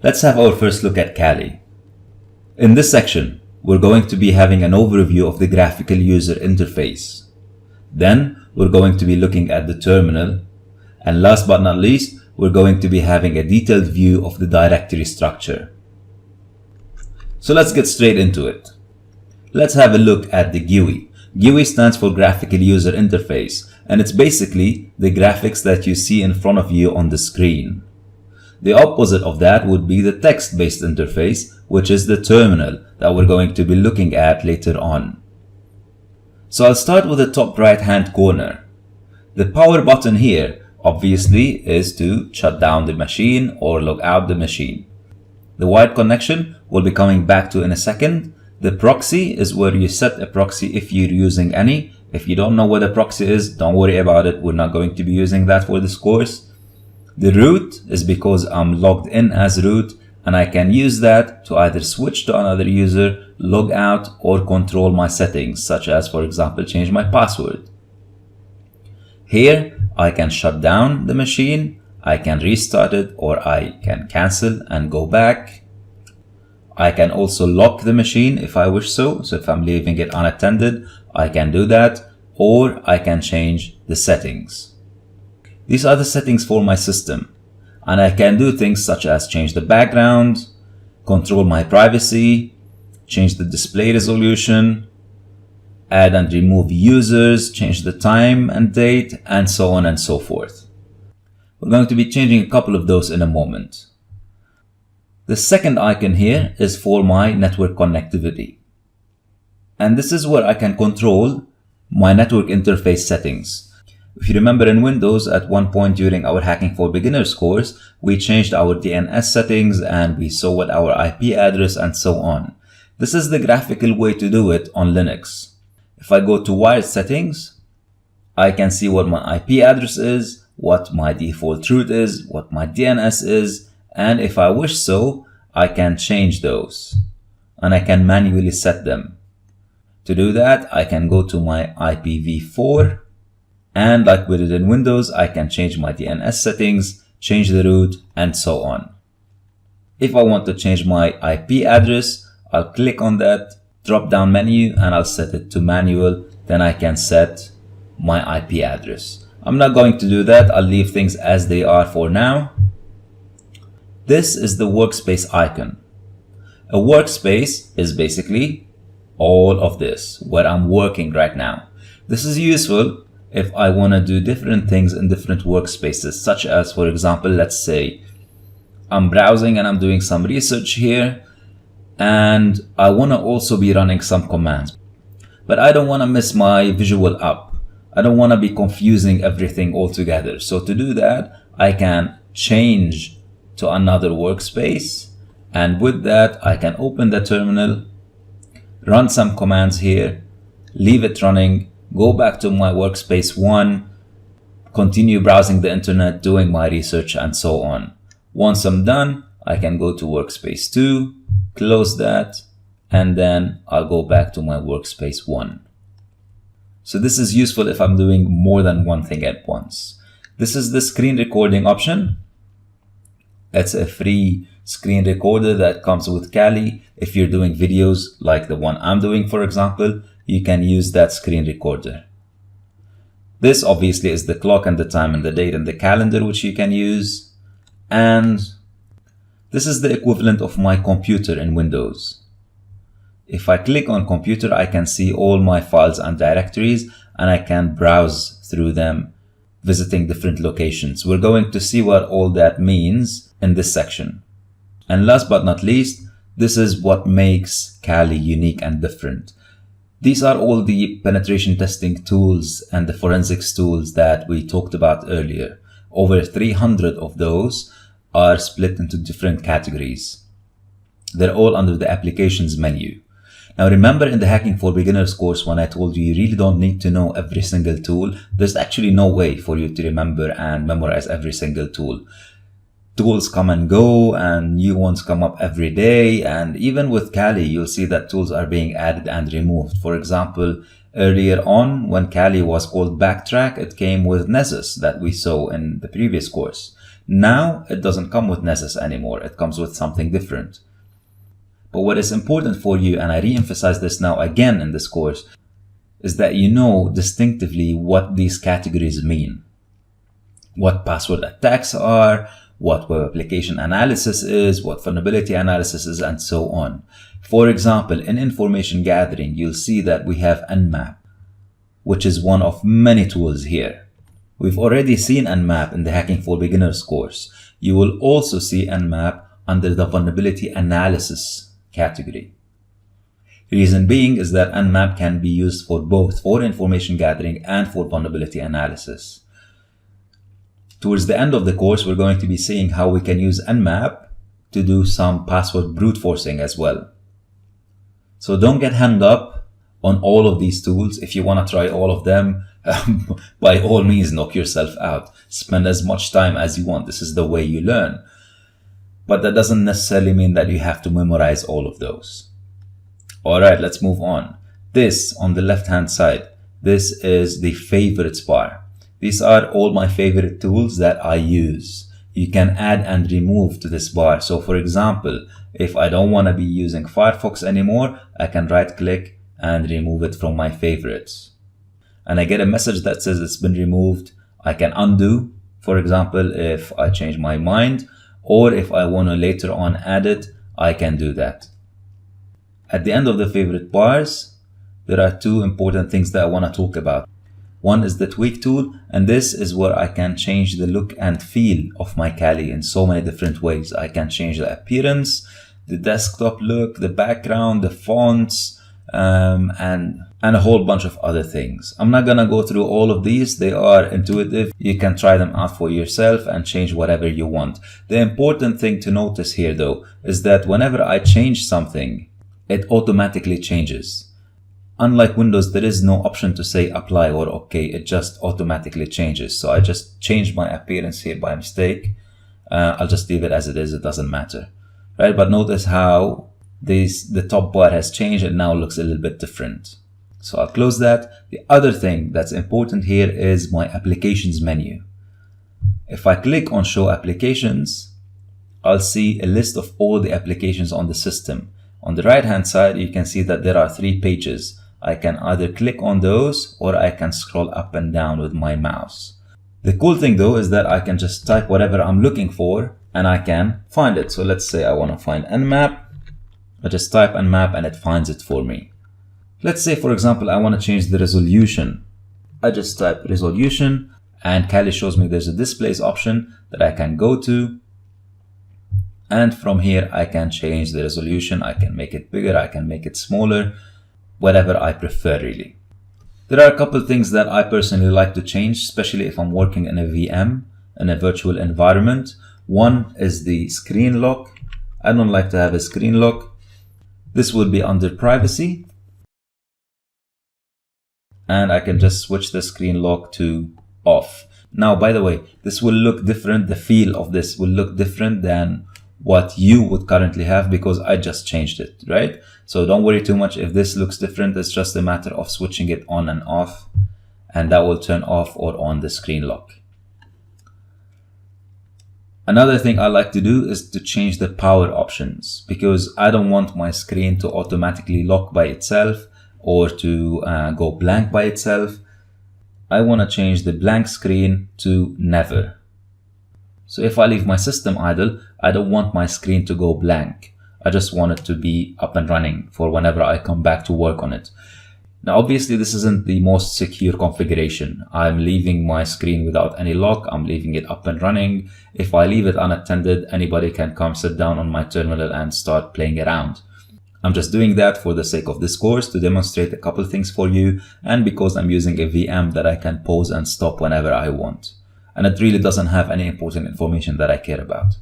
Let's have our first look at Kali. In this section, we're going to be having an overview of the graphical user interface. Then, we're going to be looking at the terminal. And last but not least, we're going to be having a detailed view of the directory structure. So let's get straight into it. Let's have a look at the GUI. GUI stands for Graphical User Interface, and it's basically the graphics that you see in front of you on the screen. The opposite of that would be the text-based interface, which is the terminal that we're going to be looking at later on. So I'll start with the top right-hand corner. The power button here obviously is to shut down the machine or log out the machine. The wired connection we'll be coming back to in a second. The proxy is where you set a proxy if you're using any. If you don't know what a proxy is, don't worry about it. We're not going to be using that for this course. The root is because I'm logged in as root, and I can use that to either switch to another user, log out, or control my settings, such as, for example, change my password. Here, I can shut down the machine, I can restart it, or I can cancel and go back. I can also lock the machine if I wish so. So if I'm leaving it unattended, I can do that, or I can change the settings. These are the settings for my system, and I can do things such as change the background, control my privacy, change the display resolution, add and remove users, change the time and date, and so on and so forth. We're going to be changing a couple of those in a moment. The second icon here is for my network connectivity. And this is where I can control my network interface settings. If you remember, in Windows, at one point during our Hacking for Beginners course, we changed our DNS settings and we saw what our IP address and so on. This is the graphical way to do it on Linux. If I go to wired settings, I can see what my IP address is, what my default root is, what my DNS is, and if I wish so, I can change those and I can manually set them. To do that, I can go to my IPv4, and like we did in Windows, I can change my DNS settings, change the root, and so on. If I want to change my IP address, I'll click on that drop-down menu and I'll set it to manual. Then I can set my IP address. I'm not going to do that. I'll leave things as they are for now. This is the workspace icon. A workspace is basically all of this, where I'm working right now. This is useful if I want to do different things in different workspaces, such as, for example, let's say I'm browsing and I'm doing some research here, and I want to also be running some commands. But I don't want to miss my visual up. I don't want to be confusing everything altogether. So to do that, I can change to another workspace, and with that, I can open the terminal, run some commands here, leave it running, go back to my workspace 1, continue browsing the internet, doing my research, and so on. Once I'm done, I can go to workspace 2, close that, and then I'll go back to my workspace 1. So this is useful if I'm doing more than one thing at once. This is the screen recording option. It's a free screen recorder that comes with Kali. If you're doing videos like the one I'm doing, for example, you can use that screen recorder. This obviously is the clock and the time and the date and the calendar, which you can use. And this is the equivalent of my computer in Windows. If I click on computer, I can see all my files and directories, and I can browse through them, visiting different locations. We're going to see what all that means in this section. And last but not least, this is what makes Kali unique and different. These are all the penetration testing tools and the forensics tools that we talked about earlier. Over 300 of those are split into different categories. They're all under the applications menu. Now remember, in the Hacking for Beginners course, when I told you really don't need to know every single tool, there's actually no way for you to remember and memorize every single tool. Tools come and go and new ones come up every day, and even with Kali you'll see that tools are being added and removed. For example, earlier on when Kali was called Backtrack, it came with Nessus that we saw in the previous course. Now it doesn't come with Nessus anymore, it comes with something different. But what is important for you, and I re-emphasize this now again in this course, is that you know distinctively what these categories mean. What password attacks are, what web application analysis is, what vulnerability analysis is, and so on. For example, in information gathering, you'll see that we have Nmap, which is one of many tools here. We've already seen Nmap in the Hacking for Beginners course. You will also see Nmap under the vulnerability analysis category. Reason being is that Nmap can be used for both, for information gathering and for vulnerability analysis. Towards the end of the course, we're going to be seeing how we can use Nmap to do some password brute forcing as well. So don't get hung up on all of these tools. If you want to try all of them, by all means, knock yourself out. Spend as much time as you want. This is the way you learn. But that doesn't necessarily mean that you have to memorize all of those. All right, let's move on. This on the left-hand side, this is the favorites bar. These are all my favorite tools that I use. You can add and remove to this bar. So for example, if I don't want to be using Firefox anymore, I can right click and remove it from my favorites. And I get a message that says it's been removed. I can undo, for example, if I change my mind, or if I want to later on add it, I can do that. At the end of the favorite bars, there are two important things that I want to talk about. One is the tweak tool, and this is where I can change the look and feel of my Kali in so many different ways. I can change the appearance, the desktop look, the background, the fonts, and a whole bunch of other things. I'm not gonna go through all of these. They are intuitive. You can try them out for yourself and change whatever you want. The important thing to notice here though is that whenever I change something, it automatically changes. Unlike Windows, there is no option to say apply or OK. It just automatically changes. So I just changed my appearance here by mistake. I'll just leave it as it is. It doesn't matter, right? But notice how the top bar has changed. It now looks a little bit different. So I'll close that. The other thing that's important here is my applications menu. If I click on show applications, I'll see a list of all the applications on the system. On the right hand side, you can see that there are 3 pages. I can either click on those or I can scroll up and down with my mouse. The cool thing though is that I can just type whatever I'm looking for and I can find it. So let's say I want to find Nmap. I just type Nmap and it finds it for me. Let's say, for example, I want to change the resolution. I just type resolution and Kali shows me there's a displays option that I can go to. And from here, I can change the resolution. I can make it bigger. I can make it smaller, whatever I prefer really. There are a couple of things that I personally like to change, especially if I'm working in a VM, in a virtual environment. One is the screen lock. I don't like to have a screen lock. This will be under privacy. And I can just switch the screen lock to off. Now, by the way, this will look different. The feel of this will look different than what you would currently have because I just changed it, right? So don't worry too much if this looks different. It's just a matter of switching it on and off, and that will turn off or on the screen lock. Another thing I like to do is to change the power options because I don't want my screen to automatically lock by itself or to go blank by itself. I want to change the blank screen to never. So if I leave my system idle, I don't want my screen to go blank. I just want it to be up and running for whenever I come back to work on it. Now, obviously, this isn't the most secure configuration. I'm leaving my screen without any lock. I'm leaving it up and running. If I leave it unattended, anybody can come sit down on my terminal and start playing around. I'm just doing that for the sake of this course to demonstrate a couple things for you, and because I'm using a VM that I can pause and stop whenever I want. And it really doesn't have any important information that I care about.